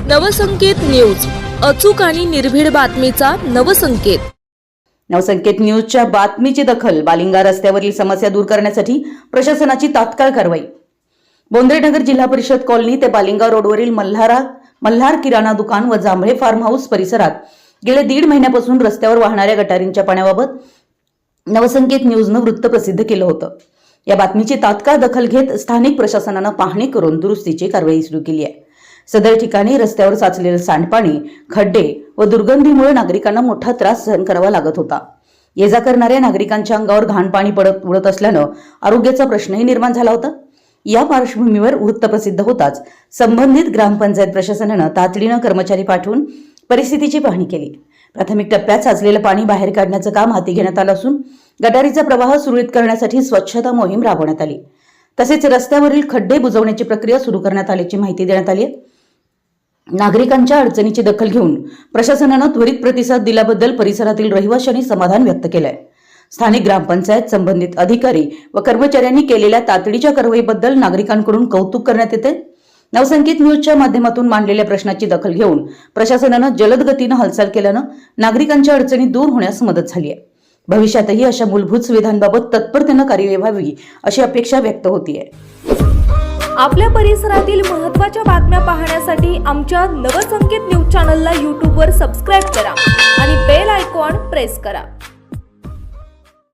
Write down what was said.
Navsanket news, अचूक आणि निर्भीड बातमीचा नवसंकेत. नवसंकेत न्यूजच्या बातमीची दखल. बालिंगा रस्त्यावरील समस्या दूर करण्यासाठी प्रशासनाची तात्काळ कारवाई. बोंद्रेनगर जिल्हा परिषद कॉलनी ते बालिंगा रोडवरील मल्हार किराणा दुकान व जांभळे फार्म हाऊस परिसरात गेल्या 1.5 महिन्यापासून रस्त्यावर वाहणाऱ्या गटारींच्या पाण्याबाबत नवसंकेत न्यूजनं वृत्त प्रसिद्ध केलं होतं. या बातमीची तात्काळ दखल घेत स्थानिक प्रशासनानं पाहणी करून दुरुस्तीची कारवाई सुरू केली आहे. सदर ठिकाणी रस्त्यावर साचलेलं सांडपाणी, खड्डे व दुर्गंधीमुळे नागरिकांना मोठा त्रास सहन करावा लागत होता. ये जा करणाऱ्या नागरिकांच्या अंगावर घाण पाणी उडत असल्यानं आरोग्याचा प्रश्नही निर्माण झाला होता. या पार्श्वभूमीवर वृत्त प्रसिद्ध होताच संबंधित ग्रामपंचायत प्रशासनानं तातडीनं कर्मचारी पाठवून परिस्थितीची पाहणी केली. प्राथमिक टप्प्यात साचलेलं पाणी बाहेर काढण्याचं काम हाती घेण्यात आलं असून गटारीचा प्रवाह सुरळीत करण्यासाठी स्वच्छता मोहीम राबवण्यात आली. तसेच रस्त्यावरील खड्डे बुजवण्याची प्रक्रिया सुरू करण्यात आल्याची माहिती देण्यात आली. नागरिकांच्या अडचणीची दखल घेऊन प्रशासनानं त्वरित प्रतिसाद दिल्याबद्दल परिसरातील रहिवाशांनी समाधान व्यक्त केलंय. स्थानिक ग्रामपंचायत, संबंधित अधिकारी व कर्मचाऱ्यांनी केलेल्या तातडीच्या कारवाईबद्दल नागरिकांकडून कौतुक करण्यात येते. नवसंकेत न्यूजच्या माध्यमातून मांडलेल्या प्रश्नाची दखल घेऊन प्रशासनानं जलद गतीनं हालचाल केल्यानं नागरिकांच्या अडचणी दूर होण्यास मदत झाली आहे. भविष्यातही अशा मूलभूत सुविधांबाबत तत्परतेनं कार्यवाही व्हावी अशी अपेक्षा व्यक्त होतीये. आपल्या परिसरातील महत्त्वाच्या बातम्या पाहण्यासाठी आमच्या नवसंकेत न्यूज चॅनलला YouTube वर सबस्क्राईब करा आणि बेल आयकॉन प्रेस करा.